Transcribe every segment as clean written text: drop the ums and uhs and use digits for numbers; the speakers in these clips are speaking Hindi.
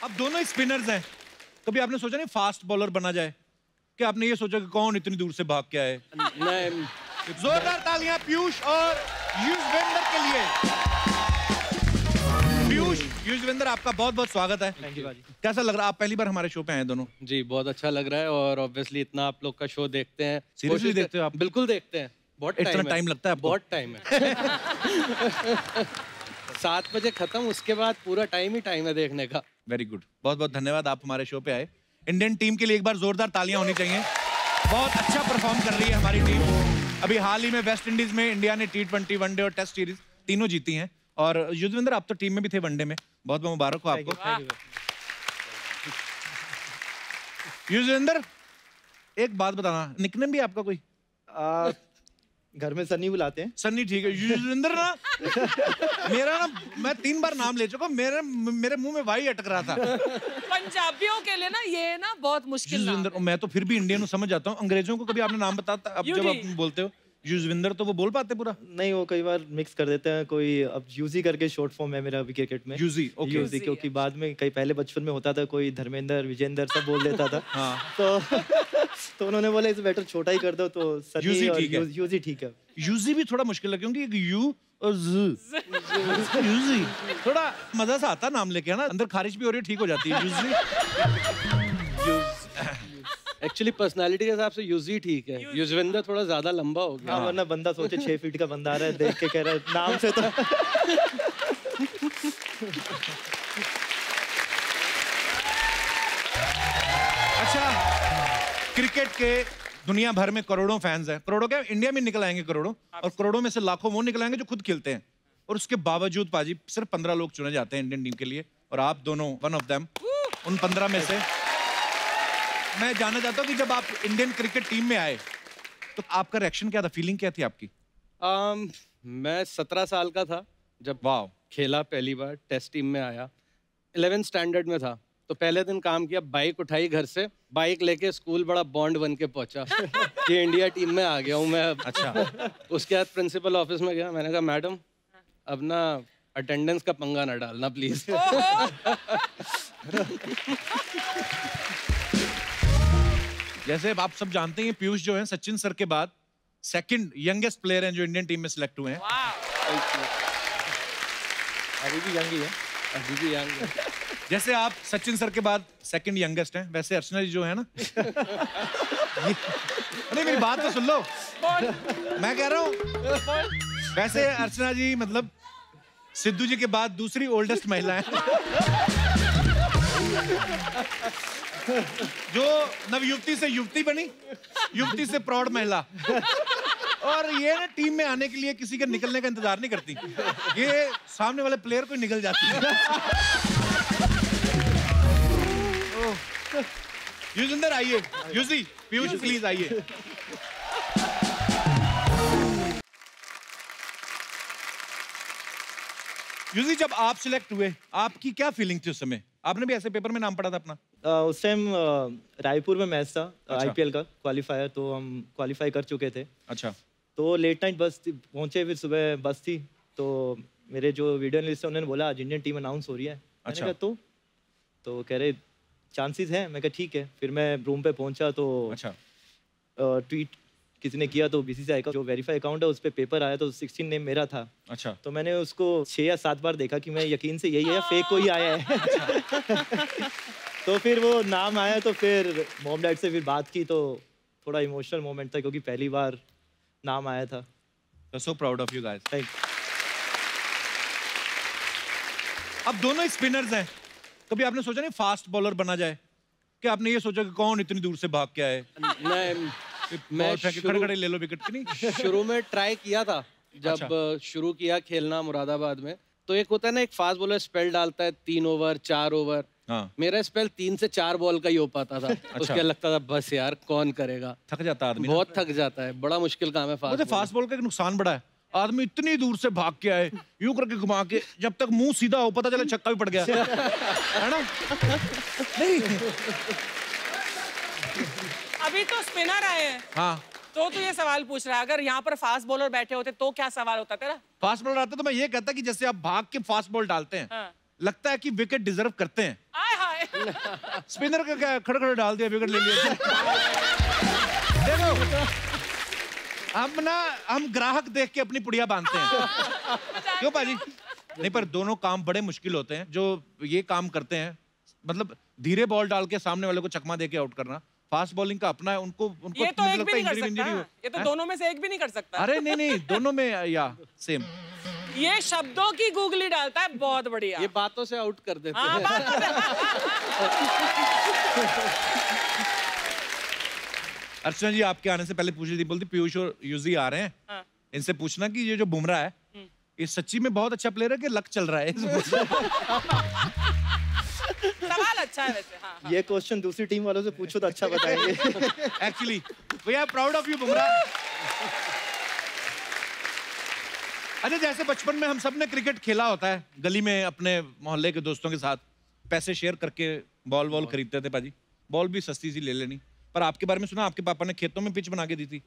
अब दोनों स्पिनर्स हैं। कभी आपने सोचा नहीं फास्ट बॉलर बना जाए? क्या आपने ये सोचा कि कौन इतनी दूर से भाग के आए? नहीं। जोरदार तालियां पीयूष और युजवेंद्र के लिए। पीयूष, युजवेंद्र, आपका बहुत बहुत स्वागत है। थैंक यू भाजी। कैसा लग रहा है? आप पहली बार हमारे शो पे आए दोनों। जी बहुत अच्छा लग रहा है और ऑब्वियसली इतना आप लोग का शो देखते हैं। सीरियसली देखते हो आप? बिल्कुल देखते हैं। बहुत इतना टाइम लगता है आपको? बहुत टाइम है। 7 बजे खत्म, उसके बाद पूरा टाइम ही टाइम है देखने का। वेरी गुड, बहुत बहुत धन्यवाद आप हमारे शो पे आए। इंडियन टीम के लिए एक बार जोरदार तालियां होनी चाहिए। बहुत अच्छा परफॉर्म कर रही है हमारी टीम। अभी हाल ही में वेस्ट इंडीज में इंडिया ने T20, वनडे और टेस्ट सीरीज तीनों जीती हैं। और युजवेंद्र, आप तो टीम में भी थे वनडे में, बहुत बहुत मुबारक हो आपको। युजवेंद्र, एक बात बताना, निकनेम भी आपका कोई? घर में सन्नी बुलाते हैं। सन्नी, ठीक है। युजवेंद्र ना मेरा ना, मैं 3 बार नाम ले चुका, मेरे मुंह में वाई अटक रहा था। पंजाबियों के लिए ना ये ना बहुत मुश्किल नाम युजवेंद्र, मैं तो फिर भी इंडियन हूँ, समझ जाता हूँ। अंग्रेजों को कभी आपने नाम बताता, अब जब आप बोलते हो युजवेंद्र तो वो बोल पाते पूरा? नहीं, वो कई बार मिक्स कर देते हैं। कोई अब यूजी करके शॉर्ट फॉर्म है मेरा अभी क्रिकेट में। UG, okay. यूजी, क्योंकि बाद में कई पहले बचपन में होता था, कोई धर्मेंद्र, विजेंद्र सब बोल देता था। हाँ। तो उन्होंने बोला इसे बेटर छोटा ही कर दो, तो यूजी ठीक है। यूजी ठीक है। यूजी भी थोड़ा मुश्किल है क्योंकि एक यू और ज, यूजी थोड़ा मजा सा आता नाम लेके, है ना? अंदर खारिश भी हो रही है, ठीक हो जाती है। यूजी एक्चुअली पर्सनालिटी के हिसाब से यूजी ठीक है। युजवेंद्र थोड़ा ज्यादा लंबा हो गया। हाँ, वरना बंदा सोचे 6 फीट का बंदा आ रहा है, देख के कह रहा है नाम से तो। अच्छा, क्रिकेट के दुनिया भर में करोड़ों फैंस हैं। करोड़ों क्या, इंडिया में निकल आएंगे करोड़ों, और करोड़ों में से लाखों वो निकल आएंगे जो खुद खेलते हैं। और उसके बावजूद पाजी सिर्फ 15 लोग चुने जाते हैं इंडियन टीम के लिए, और आप दोनों वन ऑफ देम, उन 15 में से। मैं जानना चाहता हूँ कि जब आप इंडियन क्रिकेट टीम में आए तो आपका रिएक्शन क्या था, फीलिंग क्या थी आपकी? मैं 17 साल का था जब खेला पहली बार, टेस्ट टीम में आया। 11th स्टैंडर्ड में था, तो पहले दिन काम किया, बाइक उठाई घर से, बाइक लेके स्कूल बड़ा बॉन्ड बन के पहुंचा कि इंडिया टीम में आ गया हूँ मैं। अच्छा। उसके बाद प्रिंसिपल ऑफिस में गया, मैंने कहा मैडम अब ना अटेंडेंस का पंगा ना डालना प्लीज। जैसे आप सब जानते हैं, पीयूष जो है सचिन सर के बाद सेकंड यंगेस्ट प्लेयर हैं जो इंडियन टीम में सिलेक्ट हुए हैं। अभी भी यंग ही है। अभी भी यंग है। जैसे आप सचिन सर के बाद सेकंड यंगेस्ट हैं, वैसे अर्चना जी जो है ना नहीं, मेरी बात तो सुन लो। मैं कह रहा हूँ वैसे अर्चना जी मतलब सिद्धू जी के बाद दूसरी ओल्डेस्ट महिला है जो नवयुवती से युवती बनी, युवती से प्रौढ़ महिला। और ये ना टीम में आने के लिए किसी के निकलने का इंतजार नहीं करती, ये सामने वाले प्लेयर को निकल जाती है। युजवेंद्र आइए, यूजी, पीयूष प्लीज आइए। यूजी, जब आप सिलेक्ट हुए आपकी क्या फीलिंग थी उस समय? आपने भी ऐसे पेपर में नाम पढ़ा था अपना? उस टाइम रायपुर में मैच था। अच्छा। आईपीएल का क्वालिफायर, तो हम क्वालिफाई कर चुके थे। अच्छा। तो लेट नाइट बस पहुंचे, फिर सुबह बस थी, तो मेरे जो वीडियो एनालिस्ट है उन्होंने बोला आज इंडियन टीम अनाउंस हो रही है। अच्छा। मैंने कहा तो कह रहे चांसेस हैं। मैं कहा ठीक है। फिर मैं रूम पे पहुंचा तो अच्छा, ट्वीट किसी ने किया, तो बीसीसीआई का जो वेरीफाई अकाउंट है उस पर पेपर आया, तो 16 नेम मेरा था। अच्छा। तो मैंने उसको 6 या 7 बार देखा कि मैं यकीन से यही है या फेक कोई आया है। तो फिर वो नाम आया, तो फिर मॉम डैड से फिर बात की, तो थोड़ा इमोशनल मोमेंट था क्योंकि पहली बार नाम आया था। So proud of you guys. Thank. अब दोनों स्पिनर्स हैं। कभी आपने सोचा नहीं फास्ट बॉलर बना जाए? क्या आपने ये सोचा कि कौन इतनी दूर से भाग के आए? नहीं, मैं खड़े ले लो विकेट की नहीं। शुरू में ट्राई किया था जब शुरू किया खेलना मुरादाबाद में, तो एक होता है ना, एक फास्ट बॉलर स्पेल डालता है 3 ओवर 4 ओवर। हाँ। मेरा स्पेल 3 से 4 बॉल का ही हो पाता था। उसके लगता था बस यार कौन करेगा, थक जाता आदमी, बहुत थक जाता है, बड़ा मुश्किल काम है फास्ट बॉल का। एक नुकसान बड़ा है, आदमी इतनी दूर से भाग के आए, यूं करके घुमा के, जब तक मुंह सीधा हो पता चले छक्का भी पड़ गया है ना? नहीं, अभी तो स्पिनर आए हैं। हाँ, तो तू ये सवाल पूछ रहा है, अगर यहाँ पर फास्ट बॉलर बैठे होते तो क्या सवाल होता तेरा? फास्ट बॉलर आता तो मैं ये कहता कि जैसे आप भाग के फास्ट बॉल डालते हैं, हाँ। लगता है कि विकेट डिजर्व करते हैं। आय हाय, स्पिनर का क्या खड़खड़ डाल दिया, विकेट ले लिया। देखो हम ग्राहक देख के अपनी पुड़िया बांधते हैं। क्यों पाजी? नहीं, पर दोनों काम बड़े मुश्किल होते हैं। जो ये काम करते हैं, मतलब धीरे बॉल डाल के सामने वाले को चकमा दे के आउट करना, फास्ट बॉलिंग का अपना है। उनको ये तो एक भी नहीं कर सकता। ये तो दोनों में से एक भी नहीं कर सकता। अरे नहीं, दोनों में या सेम। ये शब्दों की गूगली डालता है, बहुत बढ़िया। ये बातों से आउट कर देते हाँ, हैं। अर्चना जी आपके आने से पहले पूछ रही थी, बोलती पीयूष और यूजी आ रहे हैं। हाँ। इनसे पूछना कि ये जो बुमराह है, ये सच्ची में बहुत अच्छा प्लेयर है कि लक चल रहा है? सवाल अच्छा है वैसे। हाँ, हाँ। ये क्वेश्चन दूसरी टीम वालों से पूछो तो अच्छा बताएंगे। Actually we are proud of you Bumrah. अच्छा, जैसे बचपन में हम सब ने क्रिकेट खेला होता है, गली में अपने मोहल्ले के दोस्तों के साथ पैसे शेयर करके बॉल खरीदते थे पाजी। बॉल भी सस्ती सी ले लेनी। पर आपके बारे में सुना, आपके पापा ने खेतों में पिच बना के दी थी।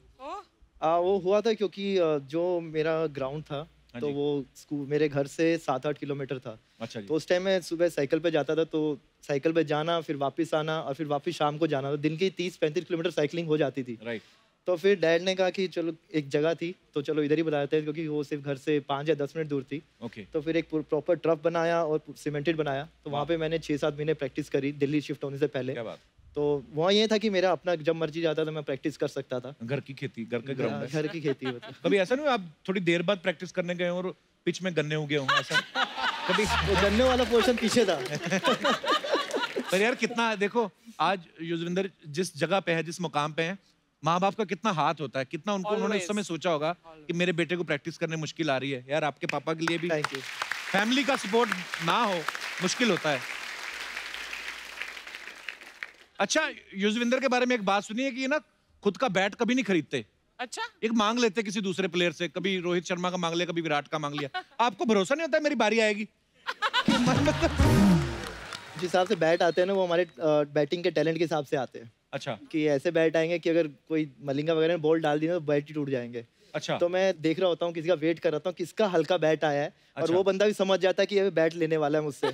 वो हुआ था क्योंकि जो मेरा ग्राउंड था तो वो स्कूल मेरे घर से 7-8 किलोमीटर था। अच्छा जी। तो उस टाइम मैं सुबह साइकिल पे जाता था, तो साइकिल पे जाना, फिर वापस आना और फिर वापस शाम को जाना, तो दिन की 30-35 किलोमीटर साइकिलिंग हो जाती थी। राइट। तो फिर डैड ने कहा कि चलो एक जगह थी तो चलो इधर ही बनाते हैं, क्योंकि वो सिर्फ घर से 5 या 10 मिनट दूर थी। ओके। तो फिर एक प्रॉपर टर्फ बनाया और सीमेंटेड बनाया। तो वहाँ पे मैंने 6-7 महीने प्रैक्टिस करी दिल्ली शिफ्ट होने से पहले। क्या बात। तो वहाँ ये था कि मेरा अपना जब मर्जी जाता था मैं प्रैक्टिस कर सकता था। घर की खेती, घर के ग्राउंड में। घर की खेती मतलब। कभी ऐसा नहीं हुआ आप थोड़ी देर बाद प्रैक्टिस करने गए और पिच में गन्ने उगे हों? ऐसा कभी? वो गन्ने वाला पोर्शन पीछे था। पर यार कितना, देखो आज युजविंदर जिस जगह पे है, जिस मुकाम पे है, माँ बाप का कितना हाथ होता है, कितना उनको उन्होंने उस समय सोचा होगा कि मेरे बेटे को प्रैक्टिस करने मुश्किल आ रही है। यार आपके पापा के लिए भी थैंक यू। फैमिली का सपोर्ट ना हो मुश्किल होता है। अच्छा, युजविंदर के बारे में एक बात सुनी है कि ये ना खुद का बैट कभी नहीं खरीदते। अच्छा। एक मांग लेते किसी दूसरे प्लेयर से, कभी रोहित शर्मा का मांग लिया, कभी विराट का मांग लिया। आपको भरोसा नहीं होता मेरी बारी आएगी? जिस हिसाब से बैट आते हैं ना, वो हमारे बैटिंग के टैलेंट के हिसाब से आते हैं। अच्छा। कि ऐसे बैट आएंगे कि अगर कोई मलिंगा वगैरह ने बॉल डाल दी ना तो बैट ही टूट जाएंगे। अच्छा। तो मैं देख रहा होता हूँ, किसी का वेट कर रहा हूँ किसका हल्का बैट आया है। और अच्छा। वो बंदा भी समझ जाता है कि ये बैट लेने वाला है मुझसे।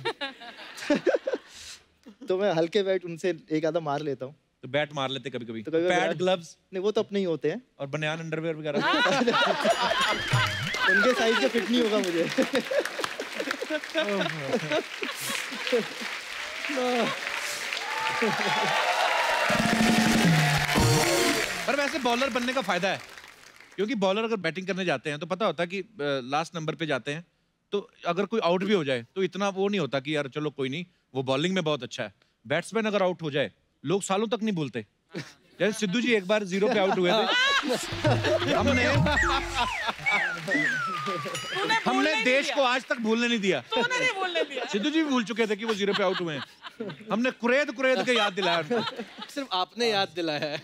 तो मैं हल्के बैट उनसे एक आधा मार लेता हूँ। तो बैट मार लेते कभी कभी। तो कभी पैड, ग्लव्स? नहीं, वो तो अपने ही होते हैं। और बनियान, अंडरवेयर वगैरह? उनके साइज का फिट नहीं होगा मुझे। पर वैसे बॉलर बनने का फायदा है, क्योंकि बॉलर अगर बैटिंग करने जाते हैं तो पता होता है कि लास्ट नंबर पे जाते हैं, तो अगर कोई आउट भी हो जाए तो इतना वो नहीं होता कि यार चलो कोई नहीं, वो बॉलिंग में बहुत अच्छा है। बैट्समैन अगर आउट हो जाए, लोग सालों तक नहीं भूलते। जैसे सिद्धू जी एक बार 0 पे आउट हुए थे, हमने देश को आज तक भूलने नहीं दिया। सिद्धू जी भी भूल चुके थे कि वो 0 पे आउट हुए हैं। हमने कुरेद के याद दिलाया उनको। सिर्फ आपने याद दिलाया है।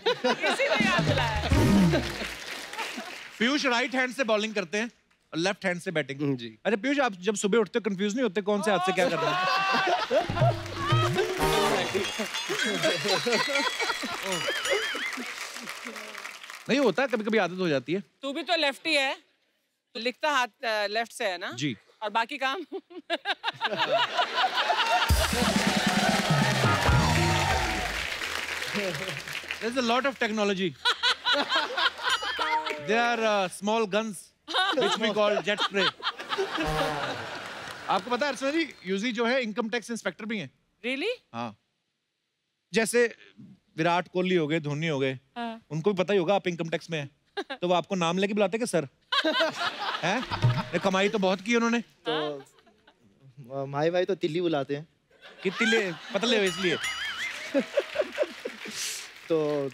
पीयूष राइट हैंड से बॉलिंग करते हैं और लेफ्ट हैंड से बैटिंग। जी। अच्छा पीयूष, आप जब सुबह उठते हो कंफ्यूज नहीं होते कौन से हाथ से क्या करना है? नहीं होता, कभी कभी आदत हो जाती है। तू भी तो लेफ्टी है, लिखता हाथ लेफ्ट से है ना? जी। और बाकी काम? There's a lot of technology. There are small guns which we call jet spray. आपको पता है अर्चना जी, यूजी जो है इनकम टैक्स इंस्पेक्टर भी हैं। Really? हाँ। जैसे विराट कोहली हो गए, धोनी हो गए, उनको भी पता ही होगा आप इनकम टैक्स में हैं, तो वो आपको नाम लेके बुलाते हैं कि सर हैं? कमाई तो बहुत की उन्होंने। तो माई भाई तो तिल्ली बुलाते हैं। कितने पतले हो इसलिए? तो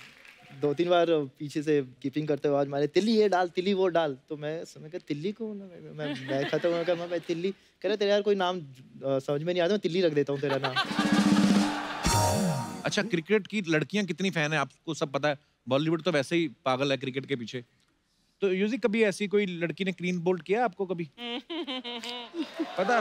2-3 बार पीछे से कीपिंग करते हुए आज मारे, तिल्ली ये डाल, तिल्ली वो डाल। तो मैं समझ गया तिल्ली को, मैं खत्म हो गया, मैं तिल्ली कह रहा तेरे यार कोई नाम समझ में नहीं आता, मैं तिल्ली रख देता हूँ तेरा नाम। अच्छा, क्रिकेट की लड़कियां कितनी फैन है आपको सब पता है। बॉलीवुड तो वैसे ही पागल है क्रिकेट के पीछे। तो यूजी कभी ऐसी कोई लड़की ने क्लीन बोल्ड किया आपको कभी? पता?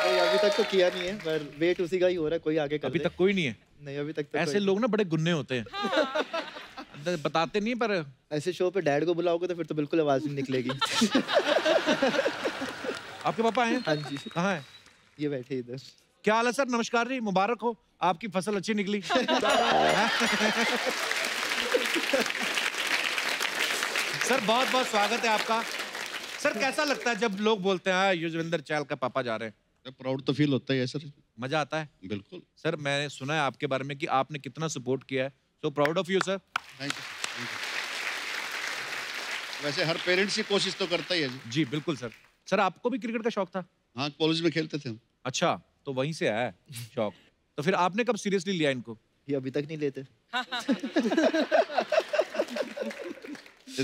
अभी तक तो किया नहीं है, पर वेट उसी का ही हो रहा है, कोई आगे कर अभी दे। तक कोई नहीं है? नहीं अभी तक तो ऐसे लोग ना बड़े गुन्ने होते हैं। बताते नहीं पर ऐसे शो पे डैड को बुलाओगे तो फिर तो बिल्कुल आवाज नहीं निकलेगी। आपके पापा हैं? हाँ जी। कहाँ है? ये बैठे इधर। क्या हाल है सर? नमस्कार जी, मुबारक हो, आपकी फसल अच्छी निकली। सर बहुत बहुत स्वागत है आपका। सर कैसा लगता है जब लोग बोलते हैं युजवेंद्र चहल का पापा जा रहे हैं? प्राउड तो फील होता ही है सर। मजा आता है? बिल्कुल सर मैंने सुना है आपके बारे में कि आपने कितना सपोर्ट किया है, so proud of you sir. Thank you. वैसे हर पेरेंट्स की कोशिश तो करता ही है जी। जी बिल्कुल सर। सर आपको भी क्रिकेट का शौक था? हाँ, कॉलेज में खेलते थे हम। अच्छा, तो वहीं से आया है शौक। तो फिर आपने कब सीरियसली लिया इनको? ये अभी तक नहीं लेते।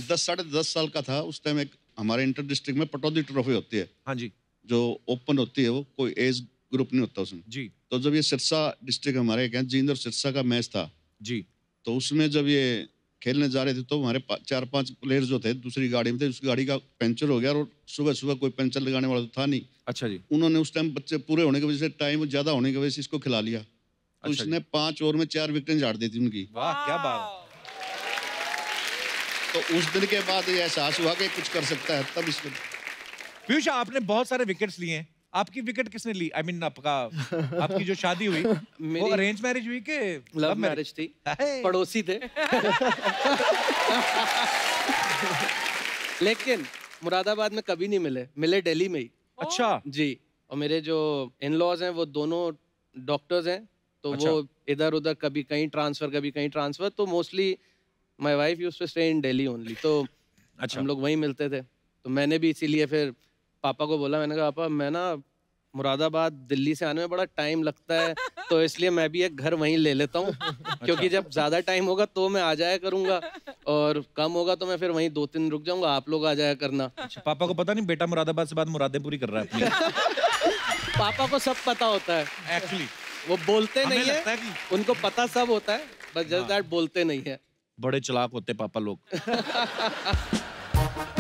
10 साढ़े 10 साल का था उस टाइम। एक हमारे इंटर डिस्ट्रिक्ट में पटौदी ट्रॉफी होती है, हाँ जी जो ओपन होती है, वो कोई एज ग्रुप नहीं होता उसमें जी तो जब ये सिरसा डिस्ट्रिक्ट हमारे क्या जींद और सिरसा का मैच था, जी तो उसमें जब ये खेलने जा रहे थे तो हमारे 4-5 प्लेयर्स जो थे दूसरी गाड़ी में थे, उस गाड़ी का पंचर हो गया और सुबह सुबह कोई पंचर लगाने वाला तो था नहीं। अच्छा जी। उन्होंने उस टाइम बच्चे पूरे होने की वजह से, टाइम ज्यादा होने की वजह से इसको खिला लिया। तो अच्छा उसने 5 ओवर में 4 विकेटें झाड़ दी थी उनकी। वाह क्या बात। तो उस दिन के बाद ये एहसास हुआ कि कुछ कर सकता है, तब इसको। पीयूष आपने बहुत सारे विकेट्स लिए हैं, आपकी विकेट किसने ली? आई मीन आपका आपकी जो शादी हुई वो मेरी अरेंज मैरिज हुई कि लव मैरिज थी, पड़ोसी थे। लेकिन मुरादाबाद में कभी नहीं मिले, मिले दिल्ली में ही। अच्छा जी, और मेरे जो इन लॉज हैं वो दोनों डॉक्टर्स हैं, तो अच्छा। वो इधर उधर कभी कहीं ट्रांसफर कभी कहीं ट्रांसफर, तो mostly my wife used to stay in Delhi only, तो अच्छा हम लोग वहीं मिलते थे। तो मैंने भी इसीलिए फिर पापा को बोला, मैंने कहा पापा मैं ना मुरादाबाद दिल्ली से आने में बड़ा टाइम लगता है, तो इसलिए मैं भी एक घर वहीं ले लेता हूँ, क्योंकि जब ज्यादा टाइम होगा तो मैं आ जाया करूंगा और कम होगा तो मैं फिर वहीं 2-3 रुक जाऊंगा, आप लोग आ जाया करना। अच्छा, पापा को पता नहीं बेटा मुरादाबाद से बाद मुरादें पूरी कर रहा है अपनी। पापा को सब पता होता है एक्चुअली वो बोलते हमें नहीं लगता है, है कि उनको पता सब होता है, बस जस्ट दैट बोलते नहीं है। बड़े चालाक होते पापा लोग।